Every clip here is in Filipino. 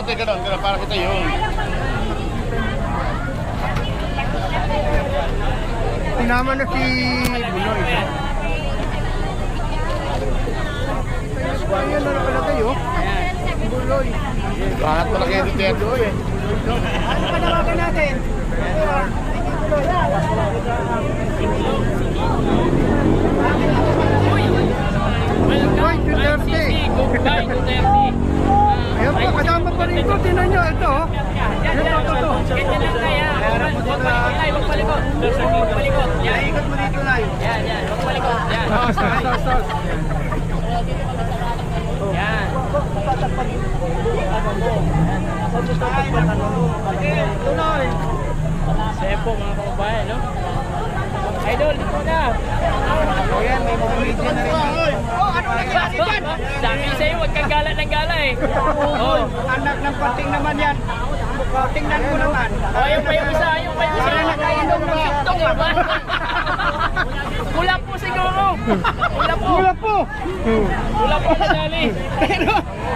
kamote, gano'n, para kita yun. Tinama na si Bunoy. Ayan na nakalagay, oh. Buloy. Lahat pala kayo dito. Ano panawagan natin? Welcome, Duterte. Goodbye, Duterte. Ayan pa, kasama pa rin ko. Tinan nyo, ito, oh. Ito. Ganyan lang kaya. Huwag palikot. Huwag palikot. Yan. Ikot mo dito, Lai. Yan. Huwag palikot. Yan. Yan. Sepo mga kababayan, no? Idol, dito na. Ayan, may mga video na rin. Ano nangyari dyan? Sabi sa'yo, huwag kang gala ng gala eh. Oh. Anak ng pating naman yan. Tingnan ko naman. Oh, yung pa yung isa. Para nakainom ng Ito nga ba? Wala po siguro. Wala po na dali.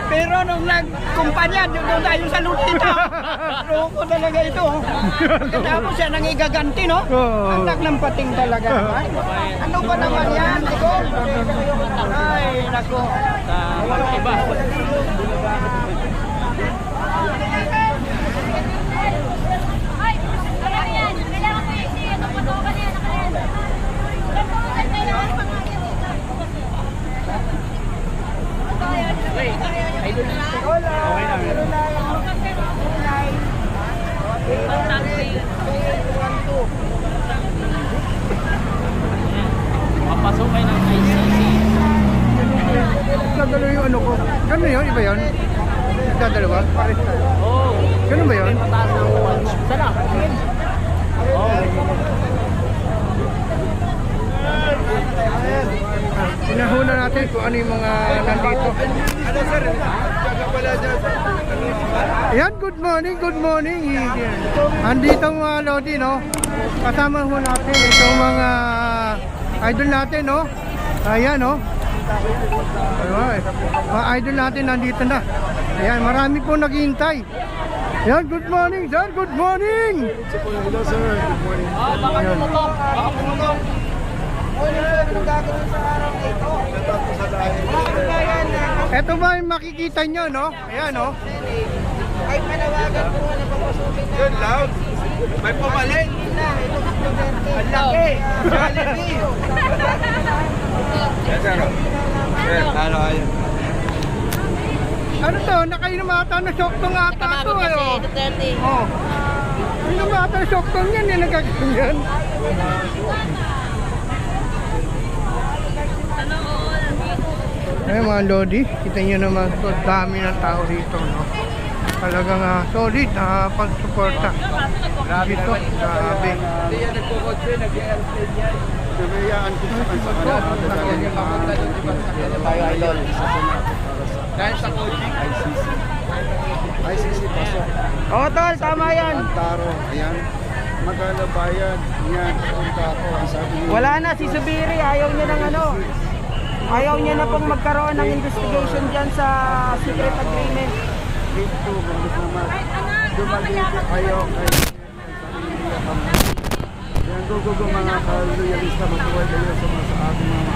Pero nung nagkumpanya, doon tayo sa lutita. Loko talaga ito. Tapos siya nang igaganti, no? Anak ng pating talaga. Ano ba naman yan? Ay, nako. Iba. Papasok kayo ng ICC. Nagdalo yung ano ko. Gano'n yun? Iba yun? Nagdadalawa? Pares tayo. Oh. Gano'n ba yun? Mataas ng punch. Sana. Oh. Pinahuna natin kung ano yung mga nandito. Ano sir? Yan, good morning. Andito mga Lodi, no? Kasama ho natin itong mga idol natin, no? Ayan, no? Alright. Mga idol natin nandito na. Ayan, marami po naghihintay. Ayan, good morning, sir. Good morning. Hello, sir. Good morning. Baka pumutok. Baka pumutok. Ito ba yung makikita nyo, no? Ayan, no? Ay, panawagan po na papasukin na. Good, loud. May pumalit. Ang laki. Jollibee. Yes, sir. Sir, talo kayo. Ano to? Nakainom ata na shoktong ata to, eh, oh. Oh. Inom ata na shoktong yan, yung nagkaganyan. Ay, mga Lodi, kita nyo naman ito, dami ng tao rito, no? Talagang solid na pagsuporta. Grabe to, grabe. Hindi yan nagkukotse, nag-airplane yan. Sabayaan ko sa kanila. Tayo, idol. Dahil sa coaching, ICC, pasok. Oo, tol, tama yan. Antaro, ayan. Magalabayan, yan. Punta ako, ang sabi niyo. Wala na, si Subiri, ayaw niya ng ano. Ayaw niya na pong magkaroon ng investigation dyan sa secret agreement. Dito, balik naman. Dumagito kayo kay yan, go mga ka-loyalista, magkuhay kayo sa mga sa ating mga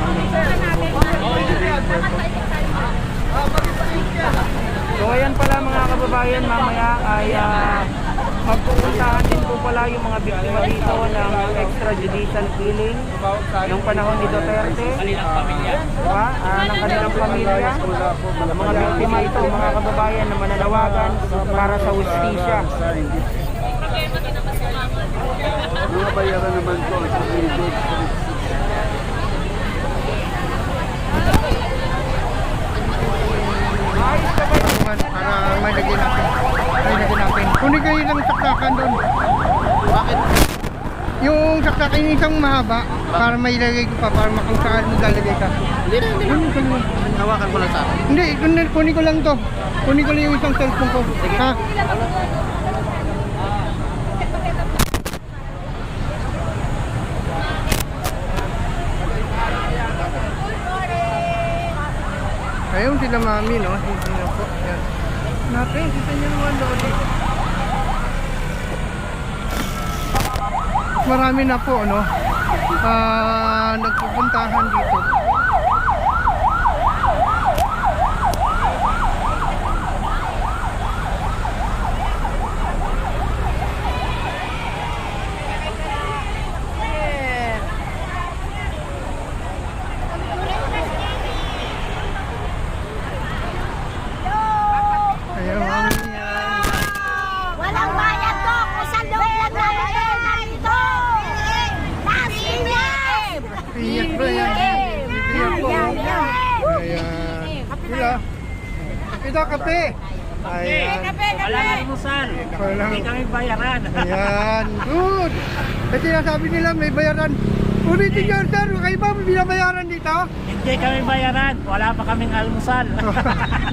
So ayan pala mga kababayan, mamaya ay magpupuntahan din po pala yung mga biktima dito ng extrajudicial killing nung panahon ni Duterte. Kanilang pamilya. Diba? Ng kanilang pamilya. Mga biktima ito, mga kababayan na mananawagan para sa hustisya. mga bayaran naman ko sa video. Para may lagyan natin. Kunin kayo ng saksakan doon. Bakit? Yung saksakan yung isang mahaba, para may lagay ko pa, para makusaan mo lalagay ka. Hindi. Hawakan ko lang sa akin. Hindi, kunin ko lang to. Kunin ko lang yung isang cellphone ko. Ha? Ayun sila mami, no? Hindi na po. Yan. natin. Kita niyo naman, Lodi. Marami na po, no? Nagpupuntahan dito. Ayan, mami yan. Walang bayad to kung sa loob lang namin kayo narito. Last game! Iyak ba yan? Iyak po. Ayan. Sila. Ito, kape. Ayan. Walang almusal. Walang. Hindi kami bayaran. Ayan. Good. Kasi sinasabi nila may bayaran. Ulitin nyo, sir. Kayo ba may binabayaran dito? Hindi kami bayaran. Wala pa kaming almusal.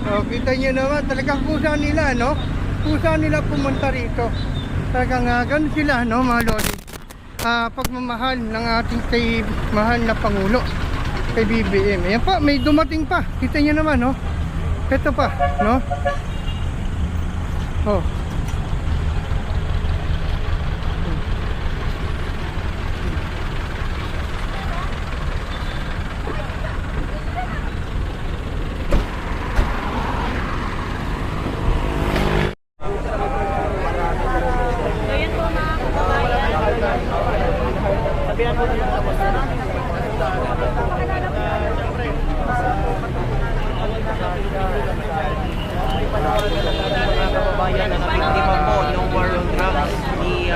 O, kita nyo naman. Talagang pusa nila, no? Pusa nila pumunta rito. Talagang ganun sila, no, mga lodi. Pagmamahal ng ating kay mahal na Pangulo, kay BBM. Ayan pa, may dumating pa. Kita nyo naman, no? Ito pa, no? Oh. Mga kababayan na nabiktima po yung war on drugs ni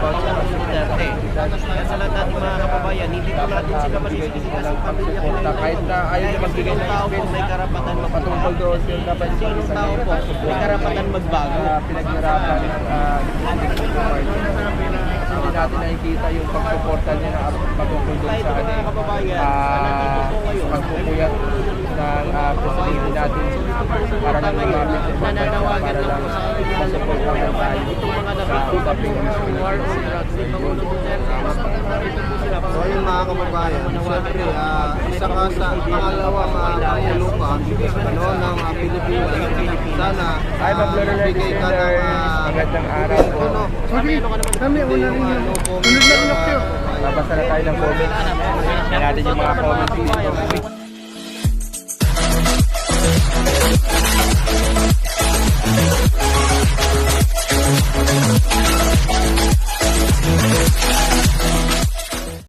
Pangulong Duterte. Kaya sa lahat natin mga kababayan, hindi po natin sila masisisi kasi pamilya po nila. Kahit na ayaw na magbigay ng tao po may karapatan magpatungkol doon. Sinong tao po may karapatan magbago. Pinaghirapan hindi natin nakikita yung pagsuporta niya na patungkol doon sa pagpupuyat ng presidente natin para lang lumapit Nananawagan lang po sa kanila na masuportahan tayo itong mga nabiktima po ng war on drugs ni Pangulong Duterte. Narito po sila. So ayun mga kababayan, siyempre, isa ka sa pangalawang Pangulo pa no, ng Pilipinas. Sana bigay ka ng magandang araw po. Sorry, kami una rin yun. Sunod na rin ako. Babasa na tayo ng comments. Yan natin yung mga comments dito.